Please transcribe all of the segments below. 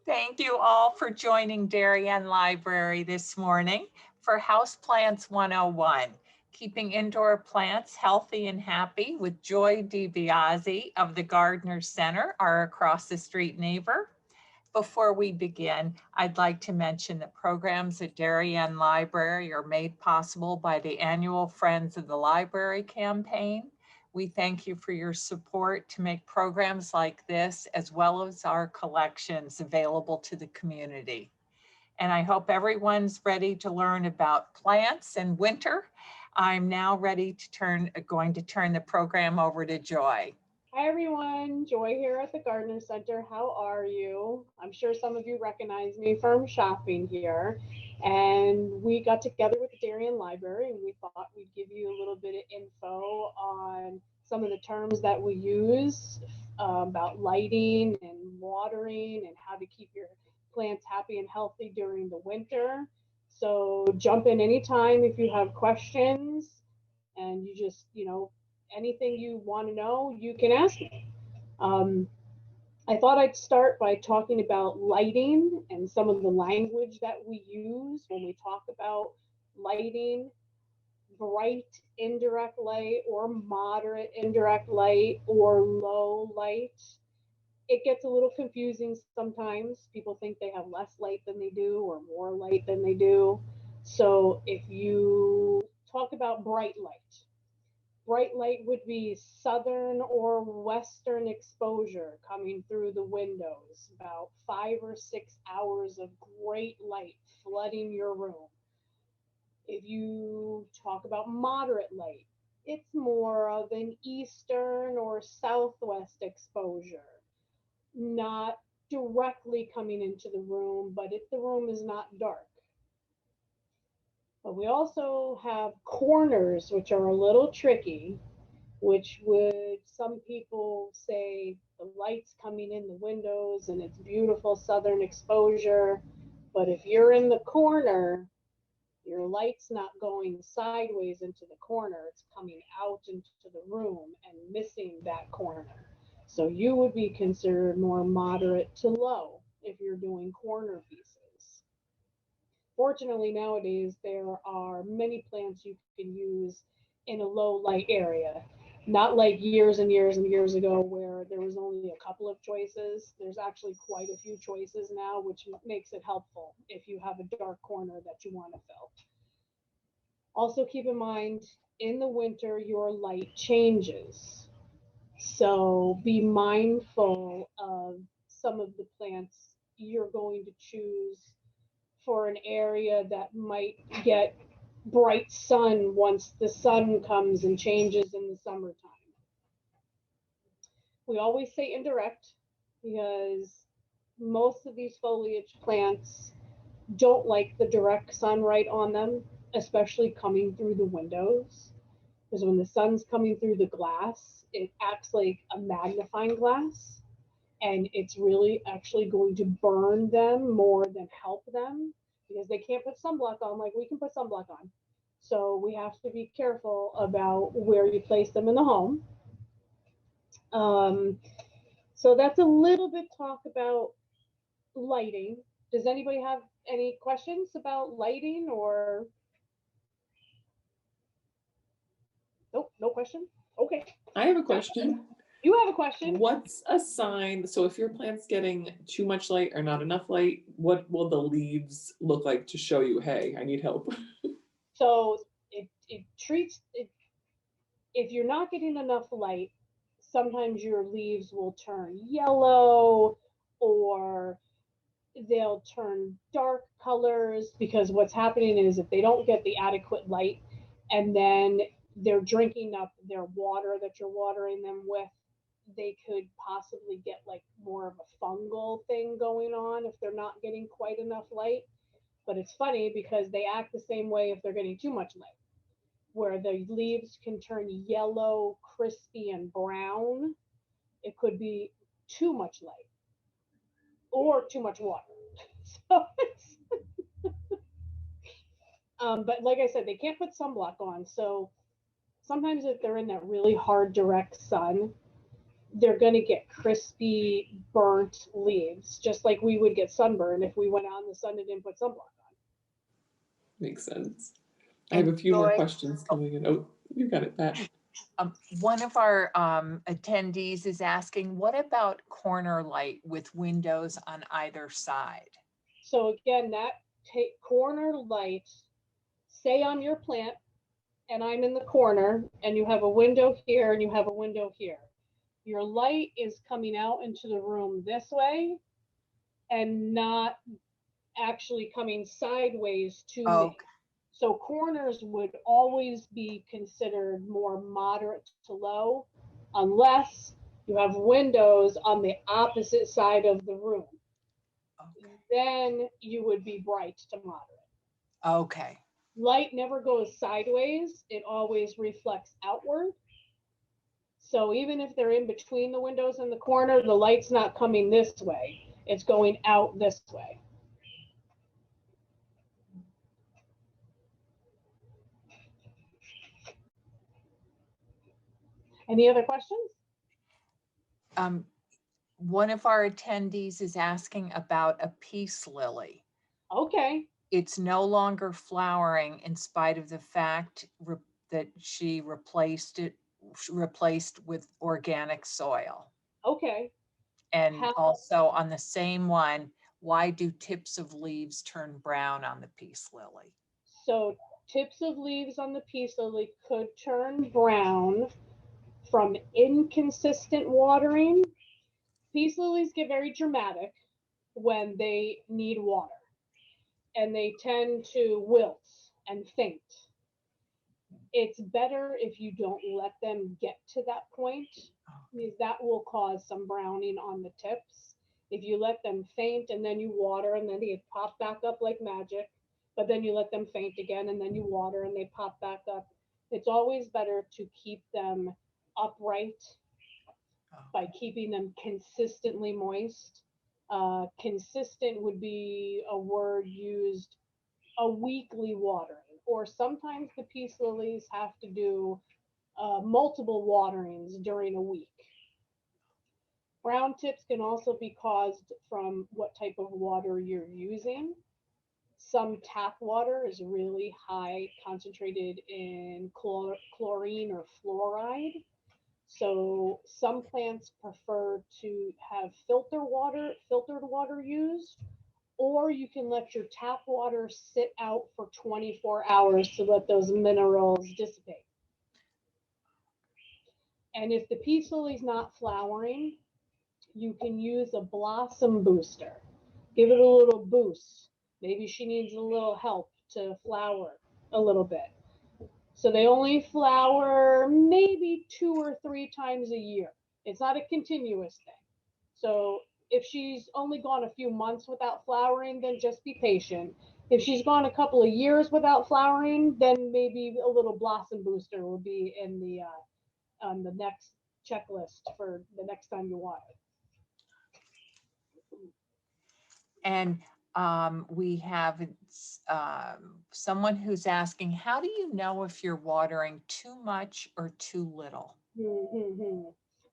Thank you all for joining Darien Library this morning for Houseplants 101, Keeping Indoor Plants Healthy and Happy with Joy DiBiase of the Gardner Center, our across the street neighbor. Before we begin, I'd like to mention that programs at Darien Library are made possible by the annual Friends of the Library campaign. We thank you for your support to make programs like this, as well as our collections, available to the community. And I hope everyone's ready to learn about plants and winter. I'm now going to turn the program over to Joy. Hi everyone, Joy here at the Gardner Center. How are you? I'm sure some of you recognize me from shopping here. And we got together with the Darien Library and we thought we'd give you a little bit of info on some of the terms that we use about lighting and watering and how to keep your plants happy and healthy during the winter. So jump in anytime if you have questions and you just, anything you want to know, you can ask me. I thought I'd start by talking about lighting and some of the language that we use when we talk about lighting. Bright indirect light or moderate indirect light or low light. It gets a little confusing sometimes. People think they have less light than they do or more light than they do. So if you talk about bright light would be southern or western exposure coming through the windows, about 5 or 6 hours of great light flooding your room. If you talk about moderate light, it's more of an eastern or southwest exposure, not directly coming into the room, but if the room is not dark. But we also have corners, which are a little tricky, which would, some people say the light's coming in the windows and it's beautiful southern exposure. But if you're in the corner, your light's not going sideways into the corner, it's coming out into the room and missing that corner. So you would be considered more moderate to low if you're doing corner pieces. Fortunately, nowadays, there are many plants you can use in a low light area. Not like years and years and years ago where there was only a couple of choices. There's actually quite a few choices now, which makes it helpful if you have a dark corner that you want to fill. Also keep in mind, in the winter, your light changes. So be mindful of some of the plants you're going to choose for an area that might get bright sun once the sun comes and changes in the summertime. We always say indirect because most of these foliage plants don't like the direct sunlight on them, especially coming through the windows. Because when the sun's coming through the glass, it acts like a magnifying glass and it's really actually going to burn them more than help them because they can't put sunblock on like we can put sunblock on. So we have to be careful about where you place them in the home. So that's a little bit talk about lighting. Does anybody have any questions about lighting or? Nope, no question. Okay. I have a question. You have a question. What's a sign? So if your plant's getting too much light or not enough light, what will the leaves look like to show you, hey, I need help? So it treats it. If you're not getting enough light, sometimes your leaves will turn yellow or they'll turn dark colors because what's happening is if they don't get the adequate light and then they're drinking up their water that you're watering them with, they could possibly get like more of a fungal thing going on if they're not getting quite enough light. But it's funny because they act the same way if they're getting too much light, where the leaves can turn yellow, crispy, and brown. It could be too much light or too much water. So but like I said, they can't put sunblock on. So sometimes if they're in that really hard direct sun, they're going to get crispy, burnt leaves, just like we would get sunburn if we went out in the sun and didn't put sunblock on. Makes sense. I have a few more questions coming in. Oh, you got it, Pat. One of our attendees is asking, what about corner light with windows on either side? So again, that corner light, say on your plant, and I'm in the corner, and you have a window here and you have a window here. Your light is coming out into the room this way and not actually coming sideways to me. So corners would always be considered more moderate to low unless you have windows on the opposite side of the room. Okay. Then you would be bright to moderate. Okay. Light never goes sideways. It always reflects outward. So even if they're in between the windows in the corner, the light's not coming this way. It's going out this way. Any other questions? One of our attendees is asking about a peace lily. Okay. It's no longer flowering in spite of the fact that she replaced with organic soil. Okay. And also on the same one, why do tips of leaves turn brown on the peace lily? So tips of leaves on the peace lily could turn brown from inconsistent watering. Peace lilies get very dramatic when they need water, and they tend to wilt and faint. It's better if you don't let them get to that point, because that will cause some browning on the tips. If you let them faint and then you water and then they pop back up like magic, but then you let them faint again and then you water and they pop back up, it's always better to keep them upright by keeping them consistently moist. Consistent would be a word used, a weekly watering, or sometimes the peace lilies have to do multiple waterings during a week. Brown tips can also be caused from what type of water you're using. Some tap water is really high concentrated in chlorine or fluoride. So some plants prefer to have filtered water used, or you can let your tap water sit out for 24 hours to let those minerals dissipate. And if the peace lily's not flowering, you can use a blossom booster. Give it a little boost. Maybe she needs a little help to flower a little bit. So they only flower maybe 2 or 3 times a year. It's not a continuous thing. So if she's only gone a few months without flowering, then just be patient. If she's gone a couple of years without flowering, then maybe a little blossom booster will be in the on the next checklist for the next time you water. And we have someone who's asking, how do you know if you're watering too much or too little?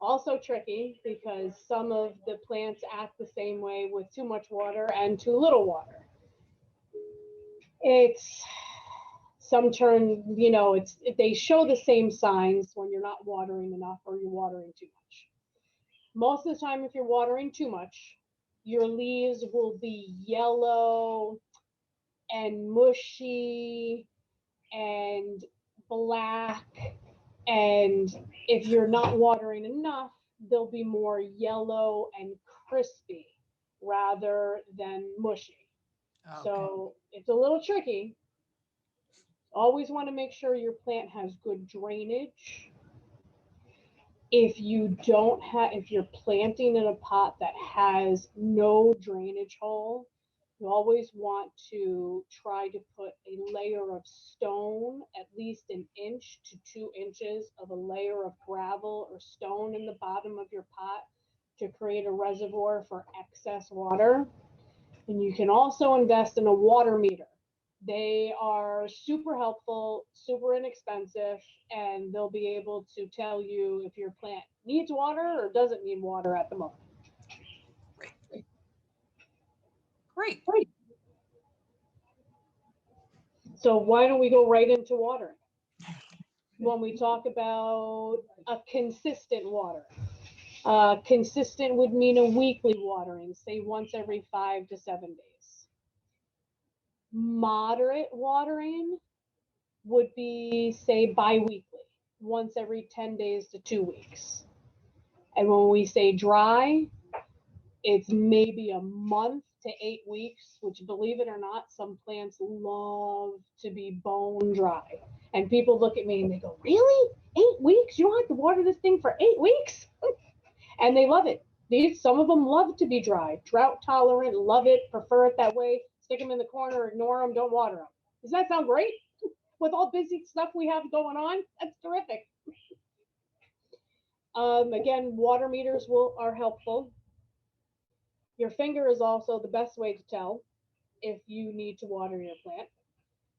Also tricky, because some of the plants act the same way with too much water and too little water. It's some turn, they show the same signs when you're not watering enough or you're watering too much. Most of the time, if you're watering too much, your leaves will be yellow and mushy and black. And if you're not watering enough, they'll be more yellow and crispy rather than mushy. Okay. So it's a little tricky. Always want to make sure your plant has good drainage. If you're planting in a pot that has no drainage hole, you always want to try to put a layer of stone, at least 1 inch to 2 inches of a layer of gravel or stone in the bottom of your pot to create a reservoir for excess water. And you can also invest in a water meter. They are super helpful, super inexpensive, and they'll be able to tell you if your plant needs water or doesn't need water at the moment. Great. So why don't we go right into watering? When we talk about a consistent water, consistent would mean a weekly watering, say once every 5 to 7 days. Moderate watering would be, say, bi-weekly, once every 10 days to 2 weeks. And when we say dry, it's maybe a month to 8 weeks, which, believe it or not, some plants love to be bone dry. And people look at me and they go, really? 8 weeks? You don't have to water this thing for 8 weeks? And they love it. Some of them love to be dry, drought tolerant, love it, prefer it that way. Stick them in the corner, ignore them, don't water them. Does that sound great? With all busy stuff we have going on, that's terrific. Again, water meters are helpful. Your finger is also the best way to tell if you need to water your plant.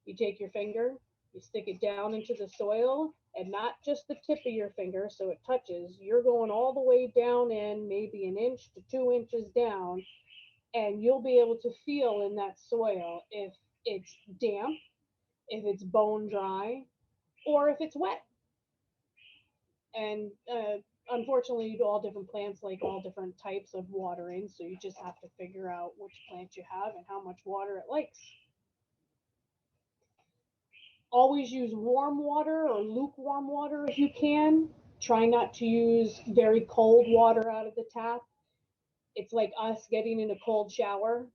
You take your finger, you stick it down into the soil, and not just the tip of your finger so it touches. You're going all the way down in, maybe 1 inch to 2 inches down, and you'll be able to feel in that soil if it's damp, if it's bone dry, or if it's wet. And unfortunately, all different plants like all different types of watering, so you just have to figure out which plant you have and how much water it likes. Always use warm water or lukewarm water if you can. Try not to use very cold water out of the tap. It's like us getting in a cold shower.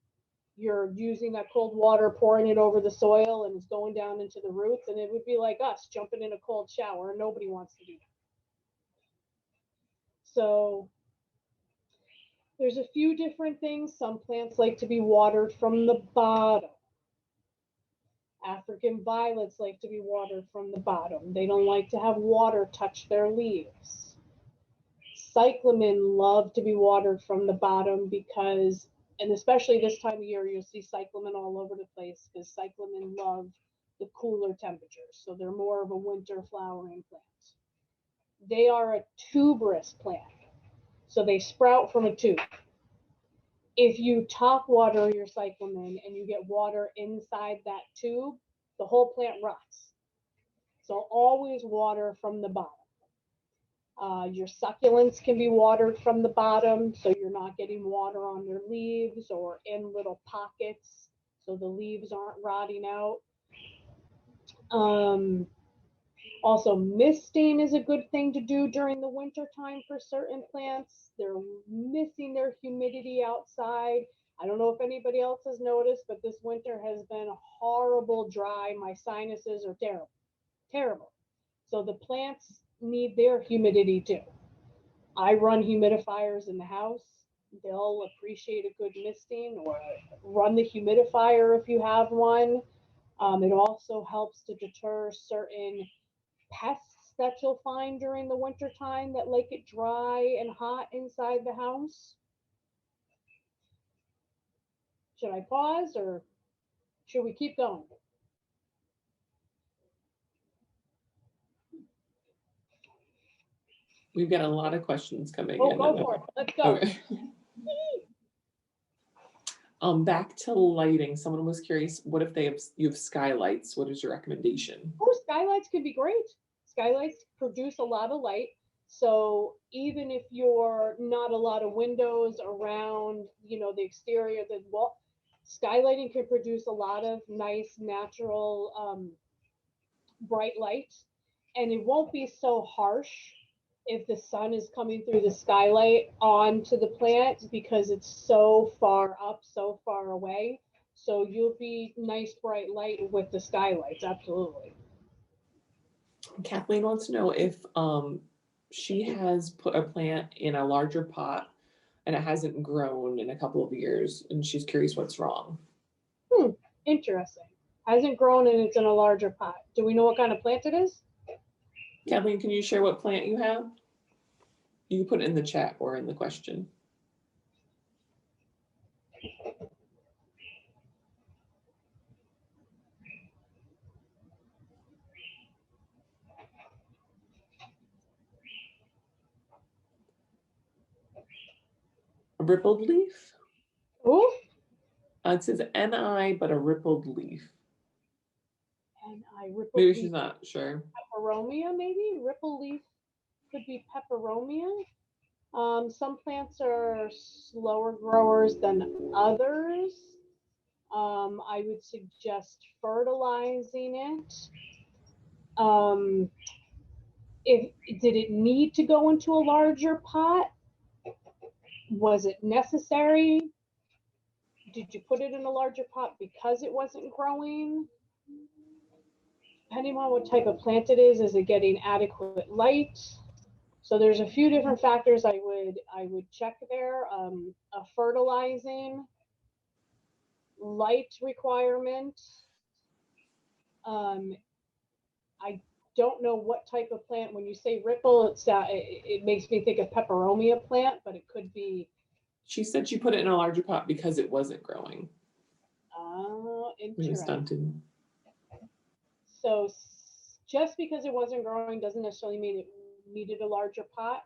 You're using that cold water, pouring it over the soil, and it's going down into the roots, and it would be like us jumping in a cold shower. Nobody wants to do that. So there's a few different things. Some plants like to be watered from the bottom. African violets like to be watered from the bottom. They don't like to have water touch their leaves. Cyclamen love to be watered from the bottom because, and especially this time of year, you'll see cyclamen all over the place because cyclamen love the cooler temperatures. So they're more of a winter flowering plant. They are a tuberous plant. So they sprout from a tube. If you top water your cyclamen and you get water inside that tube, the whole plant rots. So always water from the bottom. Your succulents can be watered from the bottom, so you're not getting water on their leaves or in little pockets, so the leaves aren't rotting out. Also, misting is a good thing to do during the winter time for certain plants. They're missing their humidity outside. I don't know if anybody else has noticed, but this winter has been horrible dry. My sinuses are terrible, terrible. So the plants need their humidity too. I run humidifiers in the house. They'll appreciate a good misting, or run the humidifier if you have one. It also helps to deter certain pests that you'll find during the winter time that like it dry and hot inside the house. Should I pause or should we keep going? We've got a lot of questions coming Oh, in. go for it. Let's go. Okay. Back to lighting. Someone was curious, what if you have skylights? What is your recommendation? Oh, skylights can be great. Skylights produce a lot of light. So even if you're not a lot of windows around, the exterior, the wall, skylighting can produce a lot of nice, natural, bright light. And it won't be so harsh if the sun is coming through the skylight onto the plant because it's so far up, so far away. So you'll be nice bright light with the skylights, absolutely. Kathleen wants to know if she has put a plant in a larger pot and it hasn't grown in a couple of years, and she's curious what's wrong. Interesting. Hasn't grown and it's in a larger pot. Do we know what kind of plant it is? Kathleen, can you share what plant you have? You can put it in the chat or in the question. rippled leaf. Oh, It says NI, but a rippled leaf. and I ripple Maybe leaf she's not sure. peperomia, maybe ripple leaf could be peperomia. Some plants are slower growers than others. I would suggest fertilizing it. Did it need to go into a larger pot? Was it necessary? Did you put it in a larger pot because it wasn't growing? Depending on what type of plant it is it getting adequate light? So there's a few different factors I would check there. A fertilizing, light requirement. I don't know what type of plant. When you say ripple, it makes me think of peperomia plant, but it could be. She said she put it in a larger pot because it wasn't growing. Oh, It was interesting. stunted. So just because it wasn't growing doesn't necessarily mean it needed a larger pot.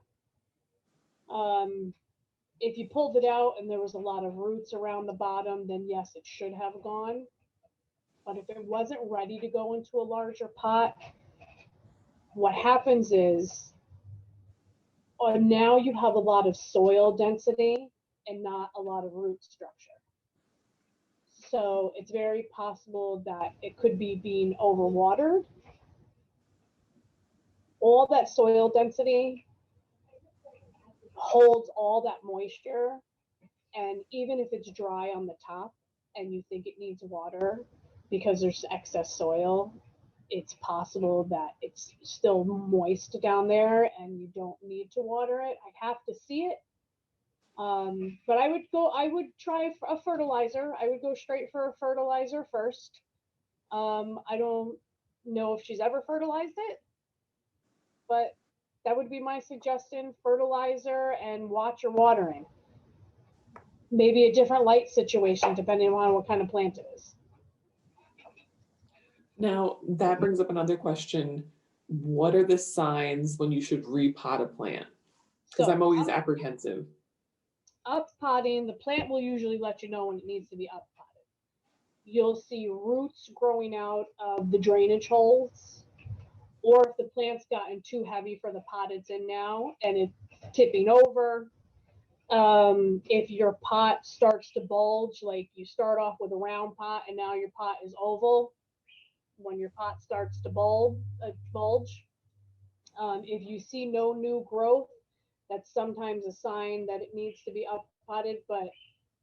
If you pulled it out and there was a lot of roots around the bottom, then yes, it should have gone. But if it wasn't ready to go into a larger pot, what happens is now you have a lot of soil density and not a lot of root structure. So it's very possible that it could be being overwatered. All that soil density holds all that moisture, and even if it's dry on the top and you think it needs water because there's excess soil, it's possible that it's still moist down there and you don't need to water it. I have to see it. But I would try a fertilizer. I would go straight for a fertilizer first. I don't know if she's ever fertilized it, but that would be my suggestion: fertilizer and watch your watering. Maybe a different light situation depending on what kind of plant it is. Now, that brings up another question. What are the signs when you should repot a plant? Because I'm always apprehensive. Up potting, the plant will usually let you know when it needs to be up potted. You'll see roots growing out of the drainage holes, or if the plant's gotten too heavy for the pot it's in now and it's tipping over. If your pot starts to bulge, like you start off with a round pot and now your pot is oval, when your pot starts to bulge, if you see no new growth, that's sometimes a sign that it needs to be up potted. But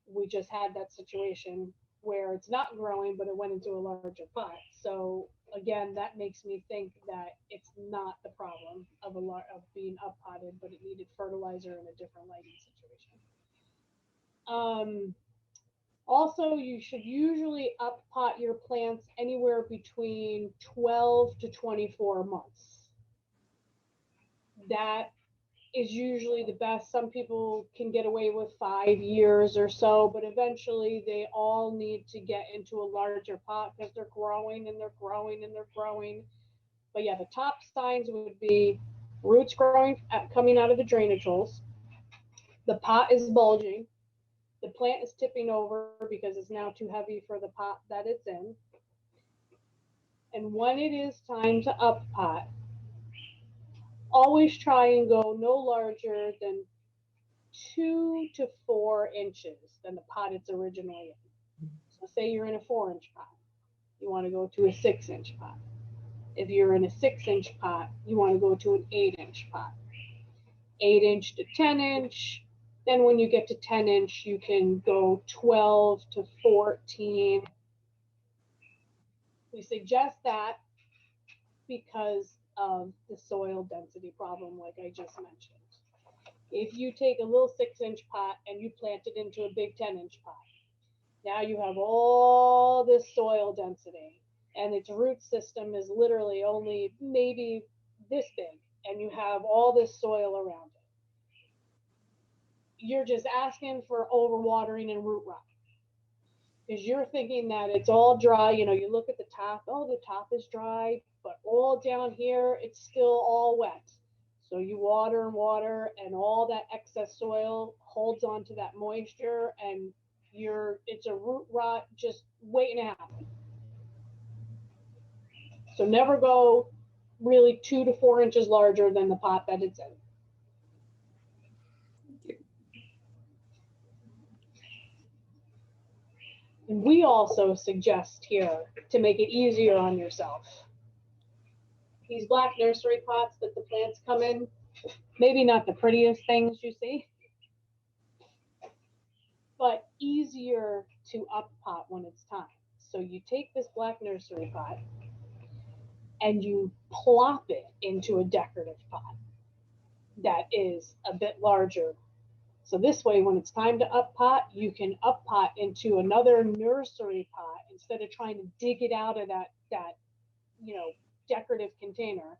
we just had that situation where it's not growing, but it went into a larger pot. So again, that makes me think that it's not the problem of being up potted, but it needed fertilizer in a different lighting situation. Also, you should usually up pot your plants anywhere between 12 to 24 months. That is usually the best. Some people can get away with 5 years or so, but eventually they all need to get into a larger pot because they're growing and they're growing and they're growing. But yeah, the top signs would be roots growing, coming out of the drainage holes. The pot is bulging. The plant is tipping over because it's now too heavy for the pot that it's in. And when it is time to up pot, always try and go no larger than 2 to 4 inches than the pot it's originally in. So say you're in a 4-inch pot, you want to go to a 6-inch pot. If you're in a 6-inch pot, you want to go to an 8-inch pot. 8-inch to 10-inch. Then when you get to 10-inch, you can go 12 to 14. We suggest that because of the soil density problem, like I just mentioned. If you take a little 6-inch pot and you plant it into a big 10-inch pot, now you have all this soil density and its root system is literally only maybe this big, and you have all this soil around it. You're just asking for overwatering and root rot. Because you're thinking that it's all dry. You know, you look at the top, oh, the top is dry, but all down here, it's still all wet. So you water and water, and all that excess soil holds onto that moisture, and it's a root rot just waiting to happen. So never go really 2 to 4 inches larger than the pot that it's in. And we also suggest here to make it easier on yourself. These black nursery pots that the plants come in, maybe not the prettiest things you see, but easier to up pot when it's time. So you take this black nursery pot and you plop it into a decorative pot that is a bit larger. So this way, when it's time to up pot, you can up pot into another nursery pot instead of trying to dig it out of that decorative container.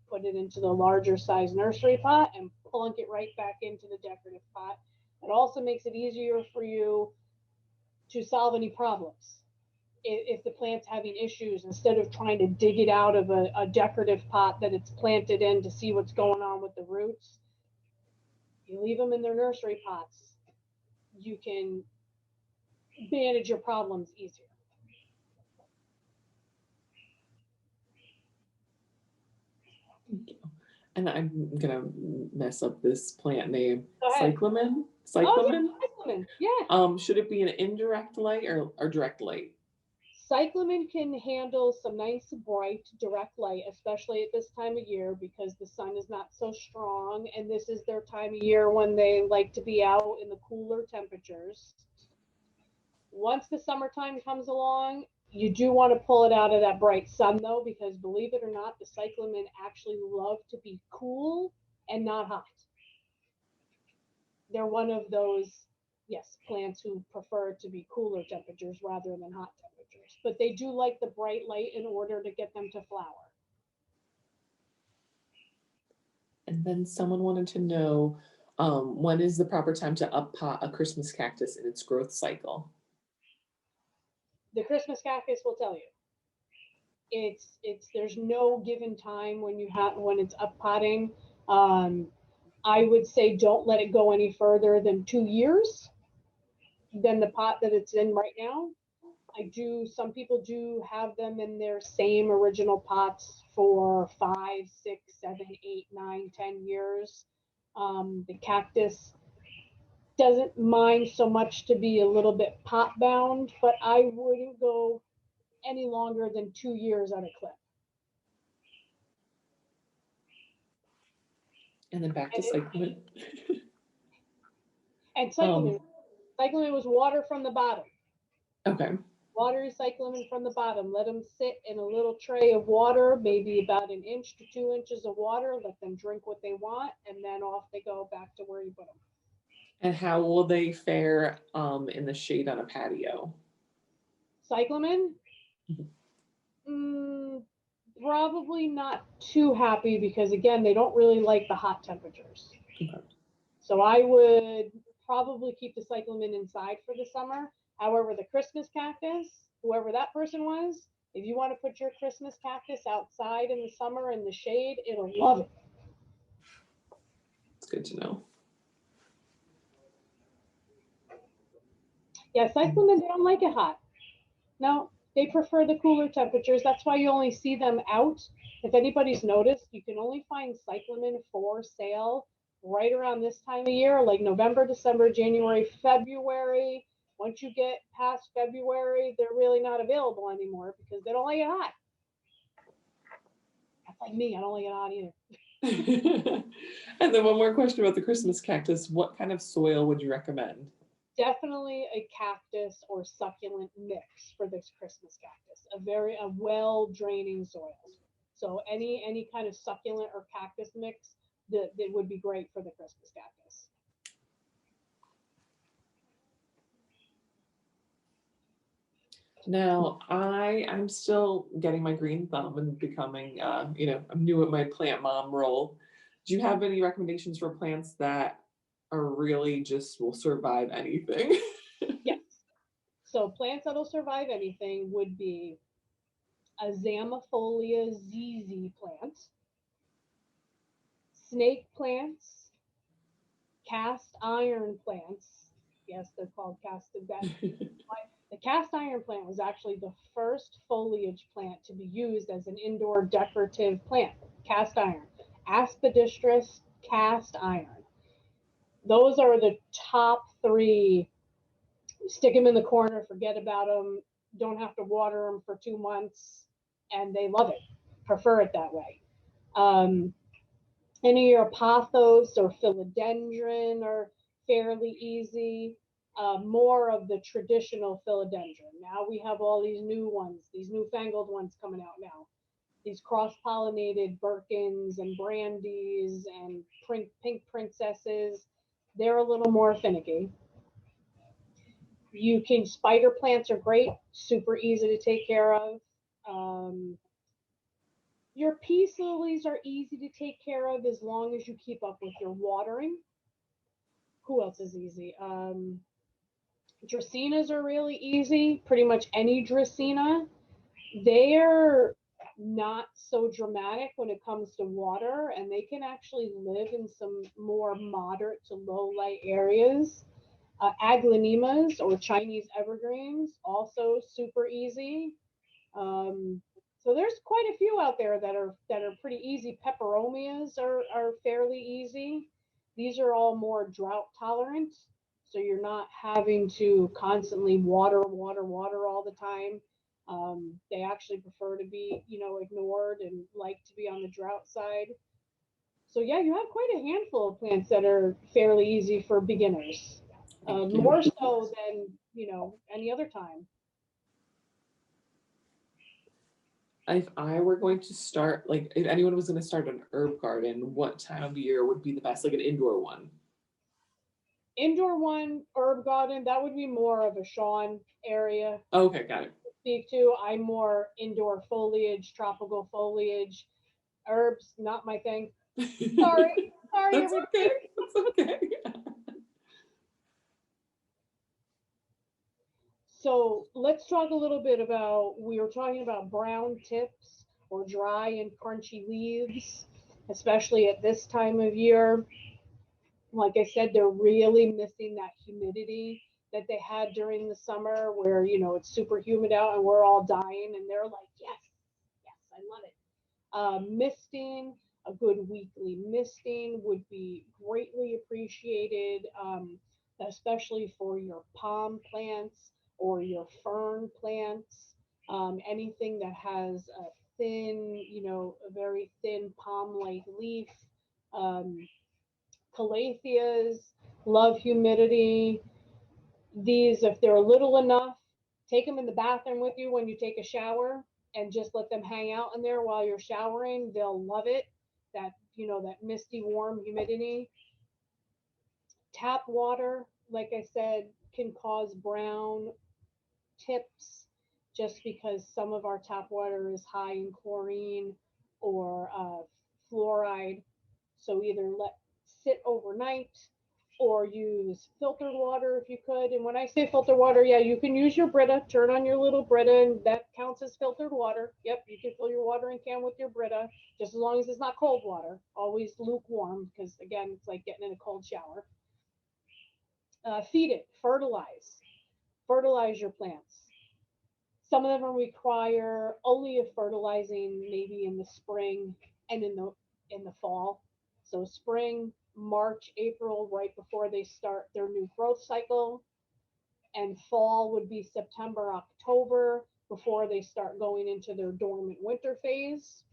Put it into the larger size nursery pot and plunk it right back into the decorative pot. It also makes it easier for you to solve any problems. If the plant's having issues, instead of trying to dig it out of a decorative pot that it's planted in to see what's going on with the roots, you leave them in their nursery pots. You can manage your problems easier. And I'm gonna mess up this plant name. Go ahead. Cyclamen? Cyclamen? Yeah. Should it be an indirect light or direct light? Cyclamen can handle some nice bright direct light, especially at this time of year because the sun is not so strong, and this is their time of year when they like to be out in the cooler temperatures. Once the summertime comes along, you do want to pull it out of that bright sun though, because believe it or not, the cyclamen actually love to be cool and not hot. They're one of those, yes, plants who prefer to be cooler temperatures rather than hot temperatures, but they do like the bright light in order to get them to flower. And then someone wanted to know, when is the proper time to up pot a Christmas cactus in its growth cycle? The Christmas cactus will tell you. There's no given time when it's up potting. I would say don't let it go any further than 2 years than the pot that it's in right now. Some people do have them in their same original pots for 5, 6, 7, 8, 9, 10 years. The cactus doesn't mind so much to be a little bit pot bound, but I wouldn't go any longer than 2 years at a clip. And then back to cyclamen. And cyclamen was water from the bottom. Okay. Water your cyclamen from the bottom. Let them sit in a little tray of water, maybe about 1 inch to 2 inches of water. Let them drink what they want, and then off they go back to where you put them. And how will they fare in the shade on a patio? Cyclamen? Probably not too happy because, again, they don't really like the hot temperatures. Okay. So I would probably keep the cyclamen inside for the summer. However, the Christmas cactus, whoever that person was, if you want to put your Christmas cactus outside in the summer in the shade, it'll love it. It's good to know. Yeah, cyclamen, they don't like it hot. No, they prefer the cooler temperatures. That's why you only see them out. If anybody's noticed, you can only find cyclamen for sale right around this time of year, like November, December, January, February. Once you get past February, they're really not available anymore because they don't like it hot. That's like me. I don't like it hot either. And then one more question about the Christmas cactus. What kind of soil would you recommend? Definitely a cactus or succulent mix for this Christmas cactus. A well draining soil. So any kind of succulent or cactus mix that would be great for the Christmas cactus. Now, I'm still getting my green thumb and becoming, I'm new at my plant mom role. Do you have any recommendations for plants that are really just will survive anything? Yes. So plants that'll survive anything would be a Zamifolia ZZ plant, snake plants, cast iron plants. Yes, they're called casted. The cast iron plant was actually the first foliage plant to be used as an indoor decorative plant. Cast iron. Aspidistris cast iron. Those are the top three. Stick them in the corner, forget about them, don't have to water them for 2 months, and they love it, prefer it that way. Any of your pothos or philodendron are fairly easy. More of the traditional philodendron. Now we have all these new ones, these newfangled ones coming out now. These cross-pollinated Birkins and Brandies and pink princesses. They're a little more finicky. Spider plants are great, super easy to take care of. Your peace lilies are easy to take care of as long as you keep up with your watering. Who else is easy? Dracaenas are really easy. Pretty much any Dracaena. They're not so dramatic when it comes to water, and they can actually live in some more moderate to low light areas. Aglaonemas or Chinese evergreens, also super easy. So there's quite a few out there that are pretty easy. Peperomias are fairly easy. These are all more drought tolerant, so you're not having to constantly water all the time. They actually prefer to be, ignored and like to be on the drought side. So yeah, you have quite a handful of plants that are fairly easy for beginners, more so than any other time. If I were going to start, like, if anyone was going to start an herb garden, what time of year would be the best, like an indoor one? Indoor one, herb garden, that would be more of a Sean area. Okay, got it. To speak to. I'm more indoor foliage, tropical foliage. Herbs, not my thing. Sorry, That's everybody. okay. That's okay. So let's talk a little bit about, we were talking about brown tips or dry and crunchy leaves, especially at this time of year. Like I said, they're really missing that humidity that they had during the summer where, it's super humid out and we're all dying, and they're like, yes, I love it. Misting, a good weekly misting would be greatly appreciated, especially for your palm plants or your fern plants. Anything that has a thin, a very thin palm-like leaf. Calatheas love humidity. These, if they're little enough, take them in the bathroom with you when you take a shower and just let them hang out in there while you're showering. They'll love it. That, that misty, warm humidity. Tap water, like I said, can cause brown tips just because some of our tap water is high in chlorine or fluoride. So either let sit overnight or use filtered water if you could. And when I say filtered water, yeah, you can use your Brita, turn on your little Brita, and that counts as filtered water. Yep, you can fill your watering can with your Brita, just as long as it's not cold water. Always lukewarm, because again, it's like getting in a cold shower. Feed it, fertilize your plants. Some of them require only a fertilizing maybe in the spring and in the fall. So spring, March, April, right before they start their new growth cycle. And fall would be September, October, before they start going into their dormant winter phase.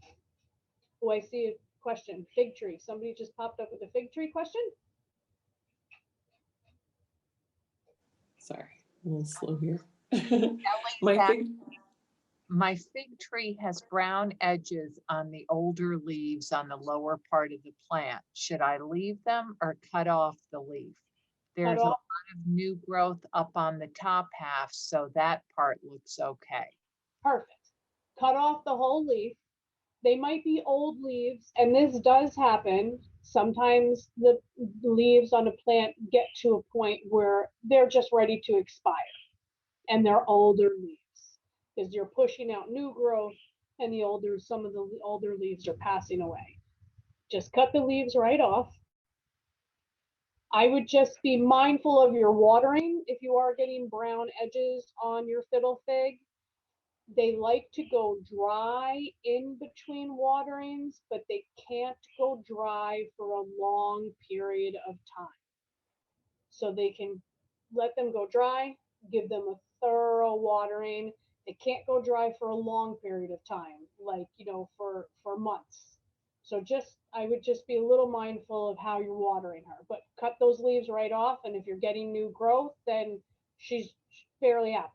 Oh, I see a question. Fig tree. Somebody just popped up with a fig tree question. Sorry, a little slow here. My fig tree has brown edges on the older leaves on the lower part of the plant. Should I leave them or cut off the leaf? There's a lot of new growth up on the top half, so that part looks okay. Perfect. Cut off the whole leaf. They might be old leaves, and this does happen. Sometimes the leaves on a plant get to a point where they're just ready to expire, and they're older leaves because you're pushing out new growth, and some of the older leaves are passing away. Just cut the leaves right off. I would just be mindful of your watering. If you are getting brown edges on your fiddle fig, they like to go dry in between waterings, but they can't go dry for a long period of time. So they can let them go dry, give them a thorough watering. They can't go dry for a long period of time, like, you know, for months. So just, I would just be a little mindful of how you're watering her, but cut those leaves right off. And if you're getting new growth, then she's fairly happy.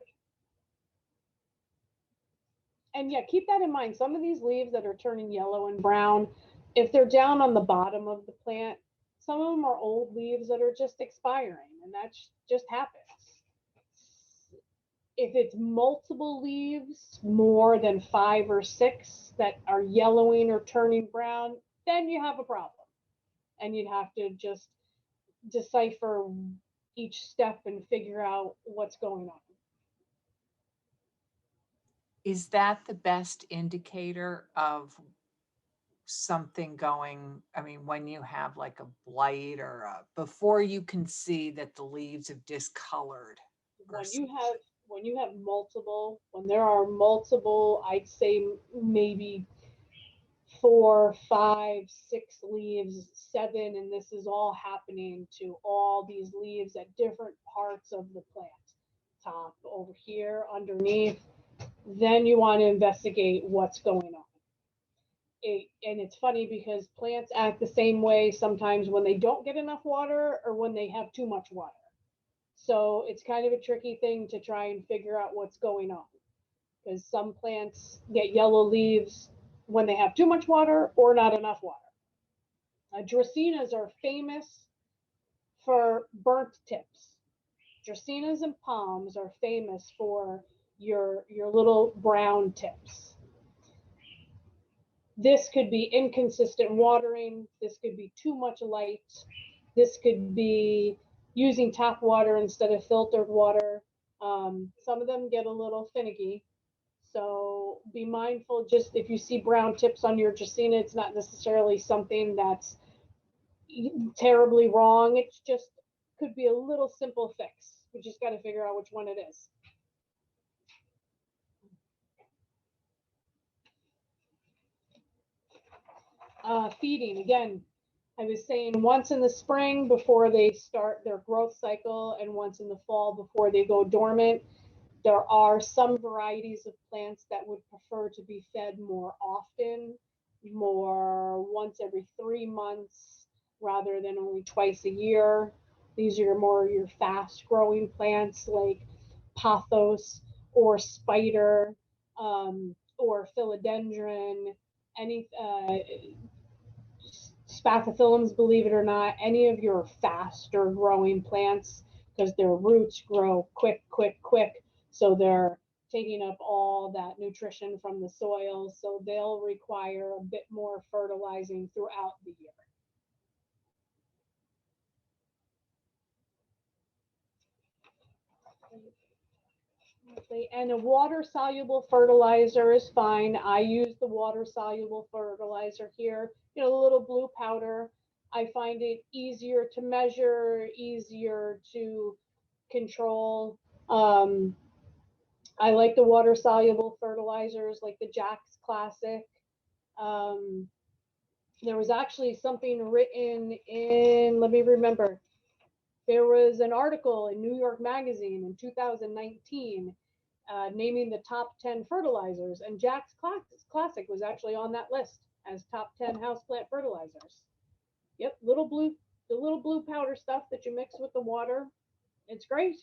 And yeah, keep that in mind. Some of these leaves that are turning yellow and brown, if they're down on the bottom of the plant, some of them are old leaves that are just expiring, and that just happens. If it's multiple leaves, more than 5 or 6 that are yellowing or turning brown, then you have a problem. And you'd have to just decipher each step and figure out what's going on. Is that the best indicator of something going? I mean, when you have like a blight or before you can see that the leaves have discolored? When you have multiple, when there are multiple, I'd say maybe 4, 5, 6 leaves, 7, and this is all happening to all these leaves at different parts of the plant, top, over here, underneath, then you want to investigate what's going on. And it's funny because plants act the same way sometimes when they don't get enough water or when they have too much water. So it's kind of a tricky thing to try and figure out what's going on, because some plants get yellow leaves when they have too much water or not enough water. Dracaenas are famous for burnt tips. Dracaenas and palms are famous for your little brown tips. This could be inconsistent watering. This could be too much light. This could be using tap water instead of filtered water. Some of them get a little finicky. So be mindful, just if you see brown tips on your Dracaena, it's not necessarily something that's terribly wrong. It's just could be a little simple fix. We just got to figure out which one it is. Feeding, again, I was saying once in the spring before they start their growth cycle and once in the fall before they go dormant. There are some varieties of plants that would prefer to be fed more often, more once every 3 months rather than only twice a year. These are more your fast growing plants like pothos or spider or philodendron, any spathiphyllums, believe it or not, any of your faster growing plants, because their roots grow quick. So they're taking up all that nutrition from the soil. So they'll require a bit more fertilizing throughout the year. And a water-soluble fertilizer is fine. I use the water-soluble fertilizer here, you know, the little blue powder. I find it easier to measure, easier to control. I like the water-soluble fertilizers like the Jack's Classic. There was actually something written in, let me remember, there was an article in New York Magazine in 2019 naming the top 10 fertilizers, and Jack's Classic was actually on that list as top 10 houseplant fertilizers. Yep, the little blue powder stuff that you mix with the water. It's great.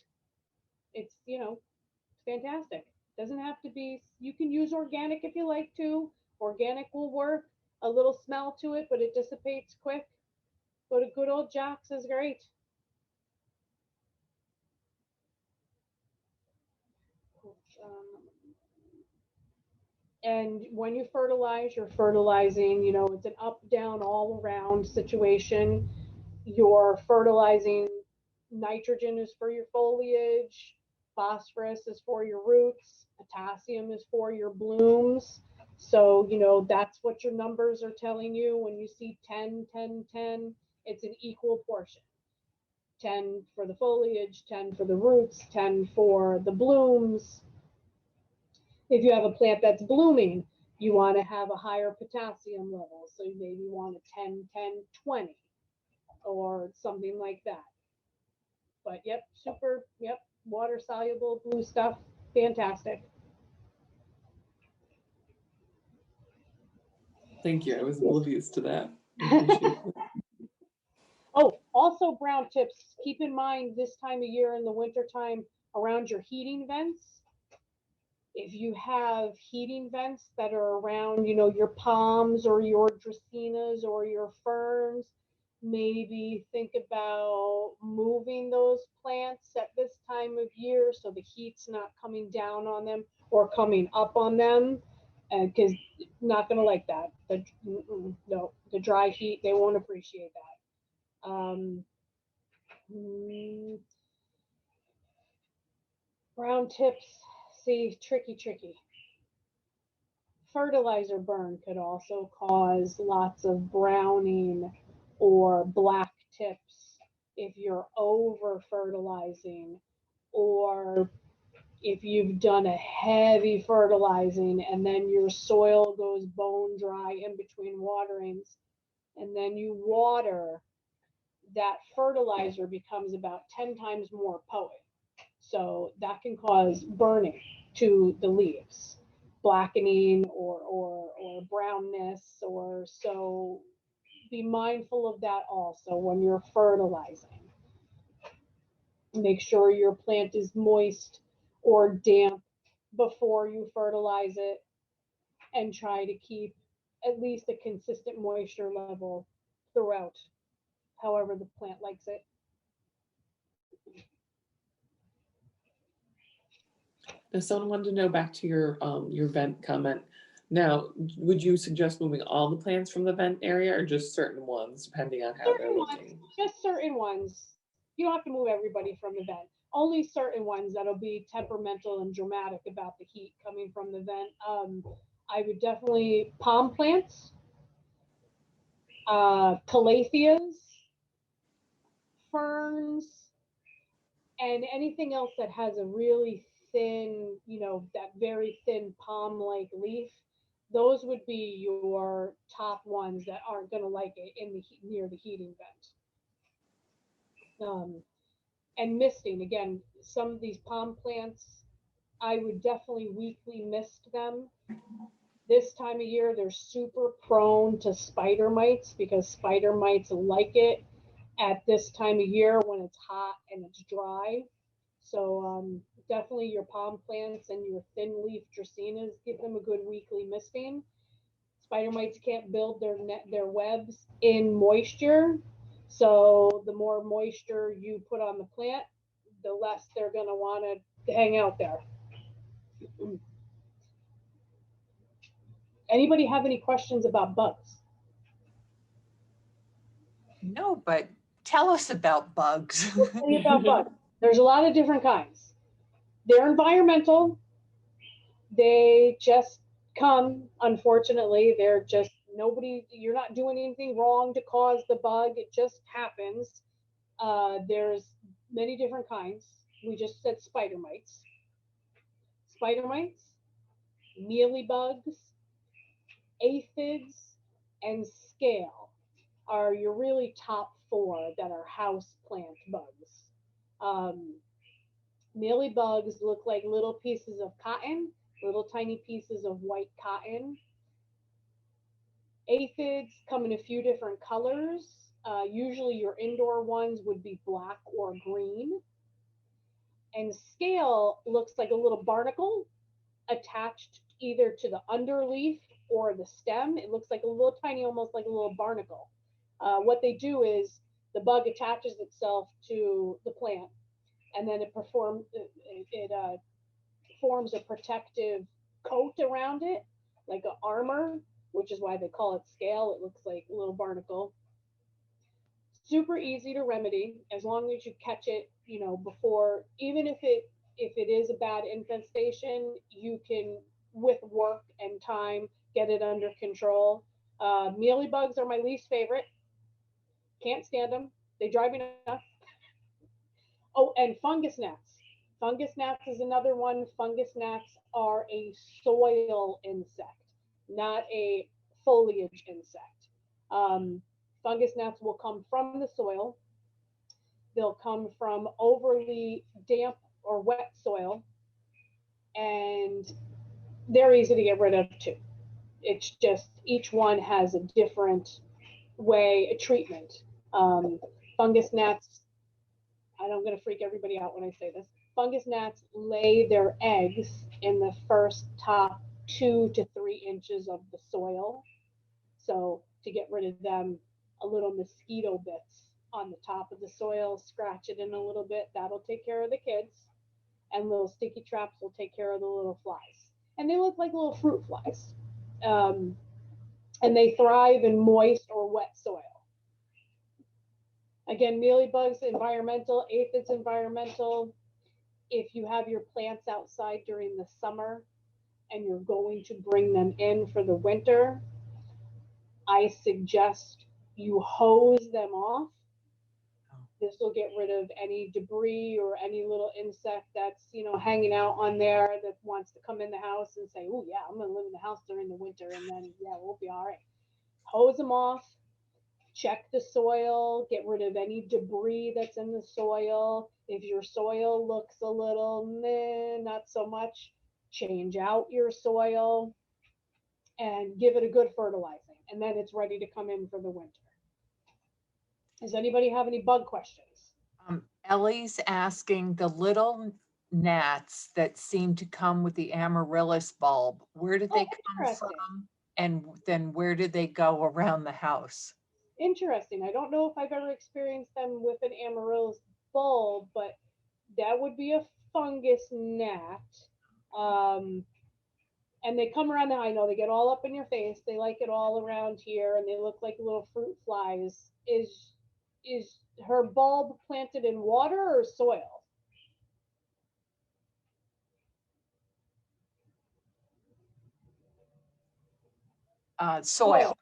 It's, you know, fantastic. Doesn't have to be, you can use organic if you like to. Organic will work. A little smell to it, but it dissipates quick. But a good old Jack's is great. And when you fertilize, you're fertilizing, you know, it's an up, down, all around situation. You're fertilizing, nitrogen is for your foliage, phosphorus is for your roots, potassium is for your blooms. So, you know, that's what your numbers are telling you when you see 10, 10, 10. It's an equal portion. 10 for the foliage, 10 for the roots, 10 for the blooms. If you have a plant that's blooming, you want to have a higher potassium level. So you maybe want a 10, 10, 20 or something like that. But yep, super, yep, water soluble blue stuff, fantastic. Thank you. I was oblivious to that. I appreciate it. Oh, also brown tips. Keep in mind this time of year in the winter time around your heating vents. If you have heating vents that are around, you know, your palms or your dracaenas or your ferns, maybe think about moving those plants at this time of year so the heat's not coming down on them or coming up on them, because not going to like that. No, the dry heat, they won't appreciate that. Brown tips, see, tricky. Fertilizer burn could also cause lots of browning or black tips if you're over fertilizing, or if you've done a heavy fertilizing and then your soil goes bone dry in between waterings, and then you water, that fertilizer becomes about 10 times more potent. So that can cause burning to the leaves, blackening or brownness, or so be mindful of that also when you're fertilizing. Make sure your plant is moist or damp before you fertilize it, and try to keep at least a consistent moisture level throughout, however the plant likes it. Now, someone wanted to know, back to your vent comment. Now, would you suggest moving all the plants from the vent area or just certain ones, depending on how they're looking? Just certain ones. You don't have to move everybody from the vent. Only certain ones that'll be temperamental and dramatic about the heat coming from the vent. I would definitely palm plants, calatheas, ferns, and anything else that has a really thin, you know, that very thin palm-like leaf. Those would be your top ones that aren't going to like it in the near the heating vent. And misting, again, some of these palm plants, I would definitely weekly mist them. This time of year, they're super prone to spider mites because spider mites like it at this time of year when it's hot and it's dry. So definitely your palm plants and your thin leaf dracaenas, give them a good weekly misting. Spider mites can't build their webs in moisture. So the more moisture you put on the plant, the less they're going to want to hang out there. Anybody have any questions about bugs? No, but tell us about bugs. Tell you about bugs. There's a lot of different kinds. They're environmental. They just come, unfortunately. They're just you're not doing anything wrong to cause the bug. It just happens. There's many different kinds. We just said spider mites. Spider mites, mealybugs, aphids, and scale are your really top 4 that are house plant bugs. Mealybugs look like little pieces of cotton, little tiny pieces of white cotton. Aphids come in a few different colors. Usually your indoor ones would be black or green. And scale looks like a little barnacle attached either to the underleaf or the stem. It looks like a little tiny, almost like a little barnacle. What they do is the bug attaches itself to the plant, and then it forms a protective coat around it, like an armor, which is why they call it scale. It looks like a little barnacle. Super easy to remedy as long as you catch it, you know, before, even if it is a bad infestation, you can, with work and time, get it under control. Mealybugs are my least favorite. Can't stand them. They drive me nuts. Oh, and fungus gnats. Fungus gnats is another one. Fungus gnats are a soil insect, not a foliage insect. Fungus gnats will come from the soil. They'll come from overly damp or wet soil, and they're easy to get rid of too. It's just each one has a different way, a treatment. Fungus gnats, I'm going to freak everybody out when I say this. Fungus gnats lay their eggs in the first top 2 to 3 inches of the soil. So to get rid of them, a little mosquito bits on the top of the soil, scratch it in a little bit. That'll take care of the kids. And little sticky traps will take care of the little flies. And they look like little fruit flies. And they thrive in moist or wet soil. Again, mealybugs, environmental, aphids, environmental. If you have your plants outside during the summer and you're going to bring them in for the winter, I suggest you hose them off. This will get rid of any debris or any little insect that's, hanging out on there that wants to come in the house and say, oh yeah, I'm going to live in the house during the winter, and then, yeah, we'll be all right. Hose them off. Check the soil, get rid of any debris that's in the soil. If your soil looks a little not so much, change out your soil and give it a good fertilizing, and then it's ready to come in for the winter. Does anybody have any bug questions? Ellie's asking, the little gnats that seem to come with the Amaryllis bulb, where did they come from? And then where did they go around the house? Interesting. I don't know if I've ever experienced them with an Amaryllis bulb, but that would be a fungus gnat. And they come around the, I know they get all up in your face. They like it all around here, and they look like little fruit flies. Is her bulb planted in water or soil? Soil.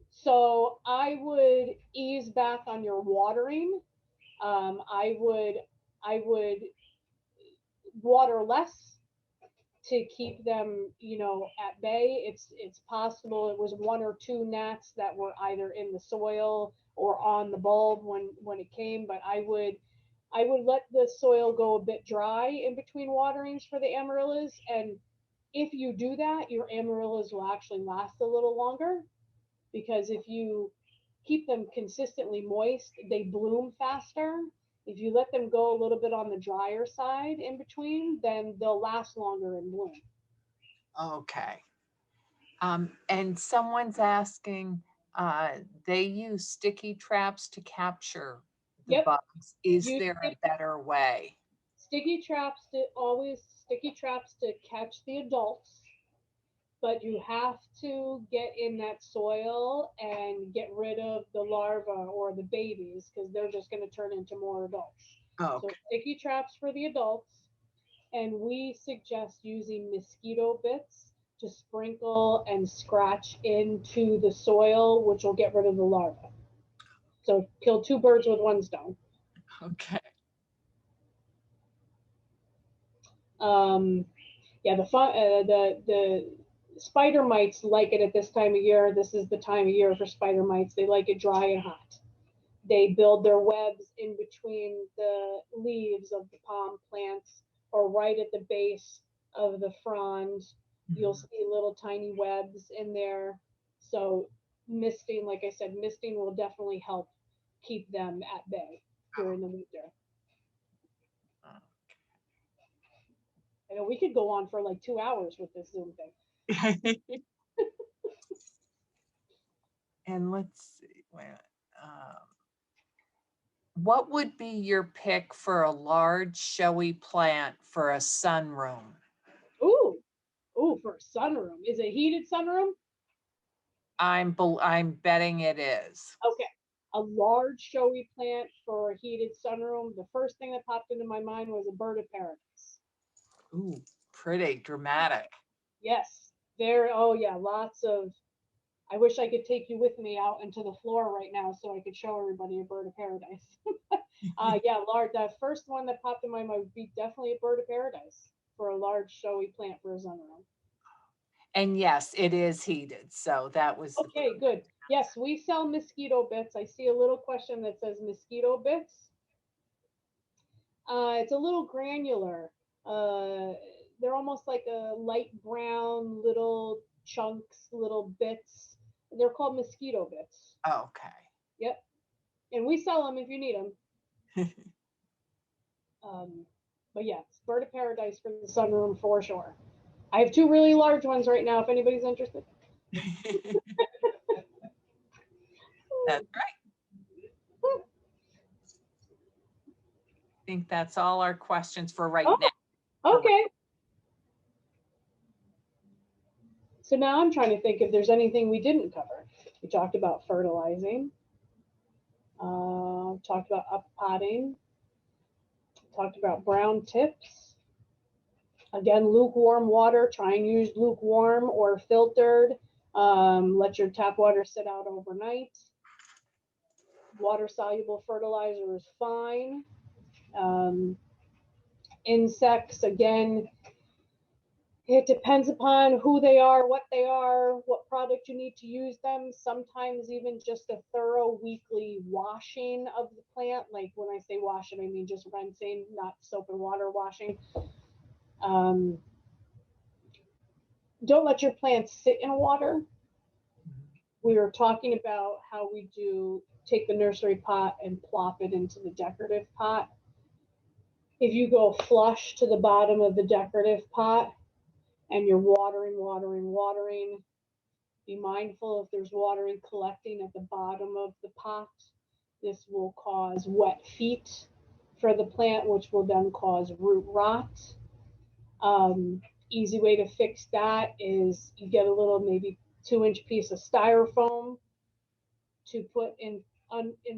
So I would ease back on your watering. I would water less to keep them, at bay. It's possible it was 1 or 2 gnats that were either in the soil or on the bulb when it came, but I would let the soil go a bit dry in between waterings for the Amaryllis. And if you do that, your Amaryllis will actually last a little longer, because if you keep them consistently moist, they bloom faster. If you let them go a little bit on the drier side in between, then they'll last longer in bloom. Okay. And someone's asking, they use sticky traps to capture the bugs. Is there a better way? Sticky traps to catch the adults, but you have to get in that soil and get rid of the larvae or the babies, because they're just going to turn into more adults. Oh, okay. So sticky traps for the adults, and we suggest using mosquito bits to sprinkle and scratch into the soil, which will get rid of the larvae. So kill 2 birds with 1 stone. Okay. Yeah, the spider mites like it at this time of year. This is the time of year for spider mites. They like it dry and hot. They build their webs in between the leaves of the palm plants or right at the base of the frond. You'll see little tiny webs in there. So misting, like I said, misting will definitely help keep them at bay during the winter. I know we could go on for like 2 hours with this Zoom thing. And let's see, what would be your pick for a large showy plant for a sunroom? Ooh, for a sunroom. Is it a heated sunroom? I'm betting it is. Okay. A large showy plant for a heated sunroom. The first thing that popped into my mind was a bird of paradise. Ooh, pretty dramatic. Yes, Oh yeah, lots of, I wish I could take you with me out into the floor right now so I could show everybody a bird of paradise. Yeah, large, that first one that popped in my mind would be definitely a bird of paradise for a large showy plant for a sunroom. And yes, it is heated. So that was the Okay, good. Yes, we sell mosquito bits. I see a little question that says mosquito bits. It's a little granular. They're almost like a light brown little chunks, little bits. They're called mosquito bits. Okay. Yep. And we sell them if you need them. But yeah, it's bird of paradise for the sunroom for sure. I have two really large ones right now if anybody's interested. That's right. I think that's all our questions for right now. Okay. So now I'm trying to think if there's anything we didn't cover. We talked about fertilizing. Talked about uppotting. Talked about brown tips. Again, lukewarm water. Try and use lukewarm or filtered. Let your tap water sit out overnight. Water-soluble fertilizer is fine. Insects, again, it depends upon who they are, what product you need to use them. Sometimes even just a thorough weekly washing of the plant. Like when I say washing, I mean just rinsing, not soap and water washing. Don't let your plants sit in water. We were talking about how we take the nursery pot and plop it into the decorative pot. If you go flush to the bottom of the decorative pot and you're watering, be mindful if there's watering collecting at the bottom of the pot. This will cause wet feet for the plant, which will then cause root rot. Easy way to fix that is you get a little maybe 2-inch piece of styrofoam to put in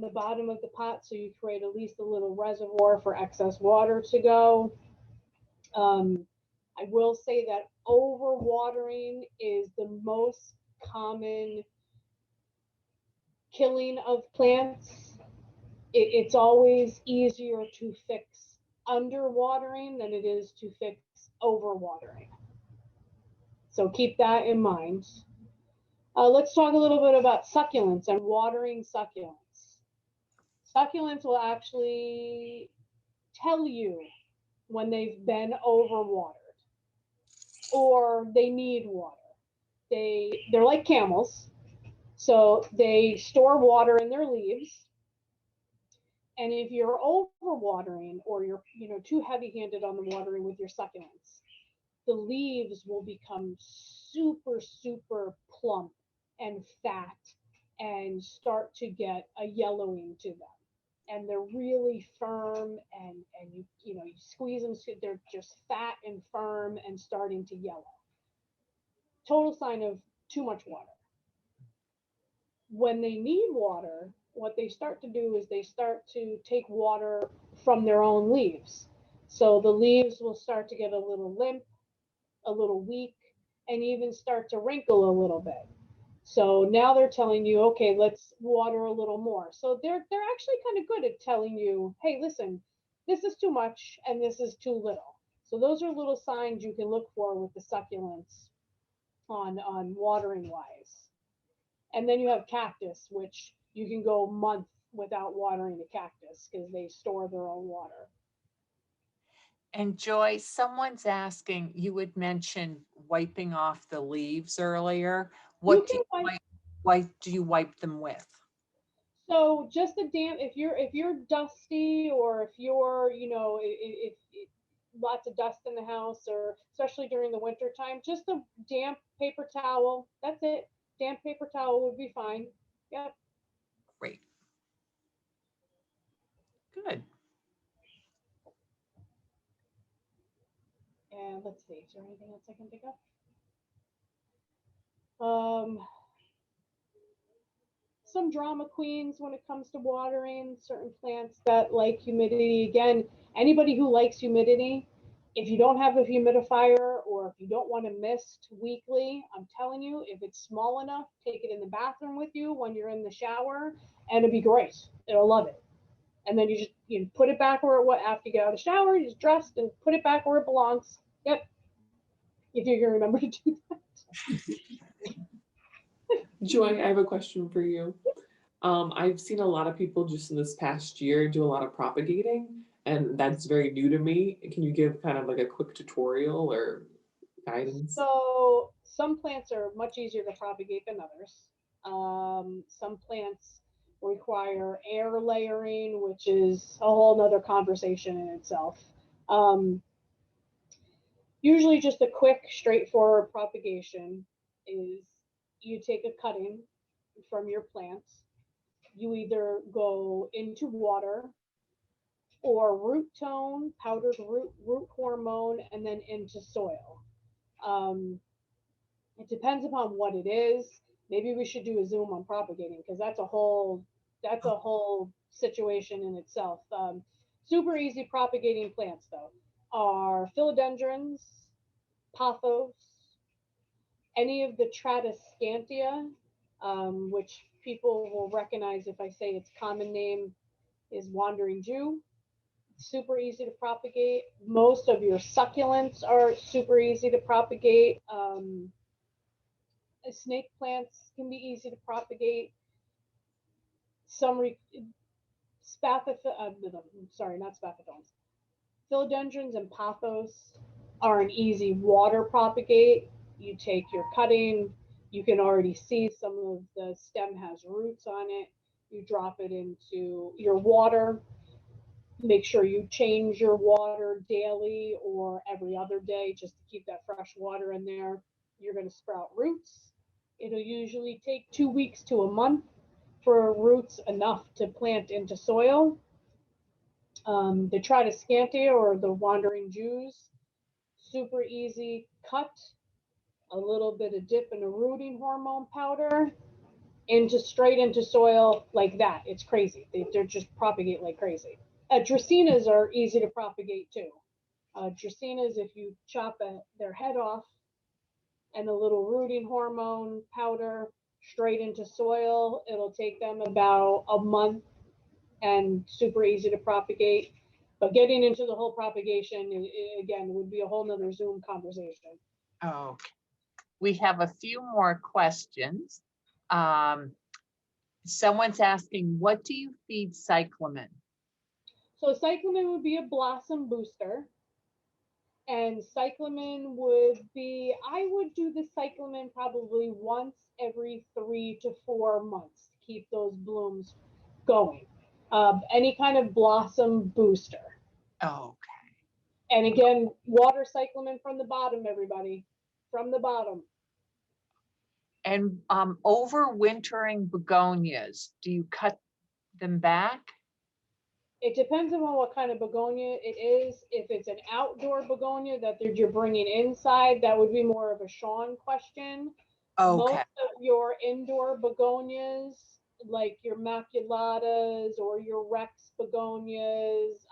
the bottom of the pot, so you create at least a little reservoir for excess water to go. I will say that overwatering is the most common killing of plants. It's always easier to fix underwatering than it is to fix overwatering. So keep that in mind. Let's talk a little bit about succulents and watering succulents. Succulents will actually tell you when they've been overwatered or they need water. They're like camels, so they store water in their leaves. And if you're overwatering or you're too heavy-handed on the watering with your succulents, the leaves will become super, super plump and fat and start to get a yellowing to them. And they're really firm and you squeeze them, they're just fat and firm and starting to yellow. Total sign of too much water. When they need water, what they start to do is they start to take water from their own leaves. So the leaves will start to get a little limp, a little weak, and even start to wrinkle a little bit. So now they're telling you, okay, let's water a little more. So they're actually kind of good at telling you, hey, listen, this is too much and this is too little. So those are little signs you can look for with the succulents on watering wise. And then you have cactus, which you can go a month without watering the cactus because they store their own water. And Joy, someone's asking, you had mentioned wiping off the leaves earlier. What do you wipe them with? So just a damp, if you're dusty or if you're, if lots of dust in the house, or especially during the winter time, just a damp paper towel. That's it. Damp paper towel would be fine. Yep. Great. Good. And let's see, is there anything else I can think of? Some drama queens when it comes to watering certain plants that like humidity. Again, anybody who likes humidity, If you don't have a humidifier or if you don't want to mist weekly, I'm telling you, if it's small enough, take it in the bathroom with you when you're in the shower, and it'll be great. It'll love it. And then you put it back where it after you get out of the shower, you just dressed and put it back where it belongs. Yep. If you can remember to do that. Joy, I have a question for you. I've seen a lot of people just in this past year do a lot of propagating, and that's very new to me. Can you give kind of like a quick tutorial or guidance? So some plants are much easier to propagate than others. Some plants require air layering, which is a whole nother conversation in itself. Usually just a quick, straightforward propagation is you take a cutting from your plants. You either go into water or root tone, powdered root hormone, and then into soil. It depends upon what it is. Maybe we should do a Zoom on propagating because that's a whole situation in itself. Super easy propagating plants though are philodendrons, pothos, any of the Tradescantia, which people will recognize if I say its common name is wandering Jew. Super easy to propagate. Most of your succulents are super easy to propagate. Snake plants can be easy to propagate. Some not spathophylums. Philodendrons and pothos are an easy water propagate. You take your cutting, you can already see some of the stem has roots on it. You drop it into your water. Make sure you change your water daily or every other day just to keep that fresh water in there. You're going to sprout roots. It'll usually take 2 weeks to a month for roots enough to plant into soil. The Tradescantia or the wandering Jews, super easy cut, a little bit of dip in a rooting hormone powder straight into soil like that. It's crazy. They're just propagate like crazy. Dracaenas are easy to propagate too. Dracaenas, if you chop their head off and a little rooting hormone powder straight into soil, it'll take them about a month and super easy to propagate. But getting into the whole propagation, again, would be a whole nother Zoom conversation. Okay. We have a few more questions. Someone's asking, what do you feed Cyclamen? So Cyclamen would be a blossom booster. And Cyclamen would be, I would do the Cyclamen probably once every 3 to 4 months to keep those blooms going. Any kind of blossom booster. Okay. And again, water Cyclamen from the bottom, everybody, from the bottom. And overwintering begonias, do you cut them back? It depends on what kind of begonia it is. If it's an outdoor begonia that you're bringing inside, that would be more of a Sean question. Okay. Most of your indoor begonias, like your maculatas or your Rex begonias,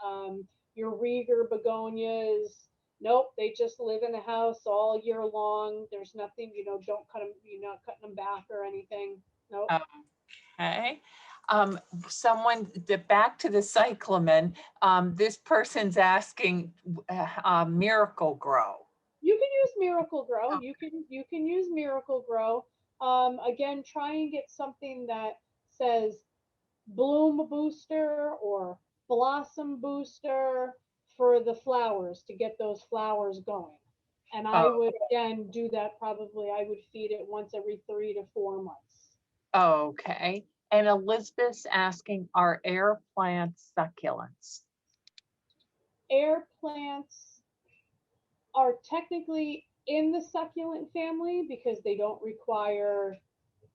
your Rieger begonias, nope, they just live in the house all year long. There's nothing, don't cut them, you're not cutting them back or anything. Nope. Okay. Back to the Cyclamen, this person's asking Miracle Grow. You can use Miracle Grow. Okay. You can use Miracle Grow. Again, try and get something that says bloom booster or blossom booster for the flowers to get those flowers going. And I would again do that probably. I would feed it once every 3 to 4 months. Okay. And Elizabeth's asking, are air plants succulents? Air plants are technically in the succulent family because they don't require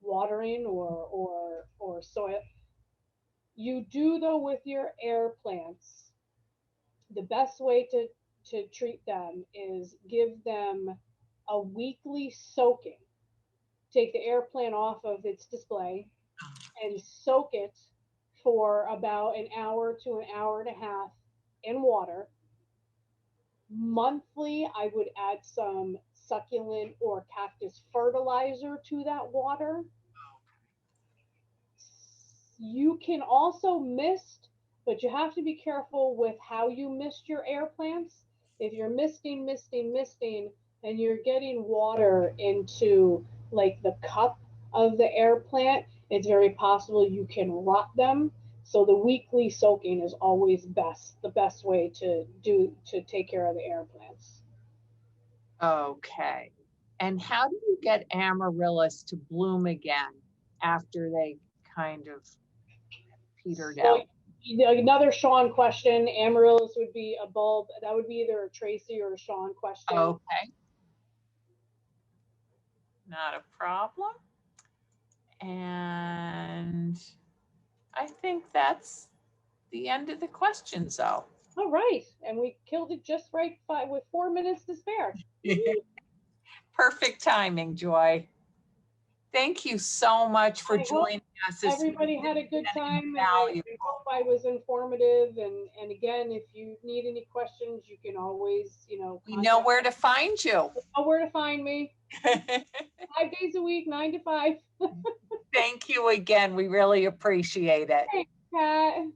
watering or soil. You do though with your air plants. The best way to treat them is give them a weekly soaking. Take the air plant off of its display and soak it for about an hour to an hour and a half in water. monthly, I would add some succulent or cactus fertilizer to that water. You can also mist, but you have to be careful with how you mist your air plants. If you're misting, and you're getting water into like the cup of the air plant, it's very possible you can rot them. So the weekly soaking is always the best way to take care of the air plants. Okay. And how do you get Amaryllis to bloom again after they kind of petered out? Another Sean question. Amaryllis would be a bulb. That would be either a Tracy or a Sean question. Okay. Not a problem. And I think that's the end of the questions, though. All right. And we killed it just right with 4 minutes to spare. Perfect timing, Joy. Thank you so much for joining us. Everybody had a good time. I hope I was informative. And again, if you need any questions, you can always, we know where to find you. You know where to find me. 5 days a week, 9 to 5. Thank you again. We really appreciate it. Thanks, Kat.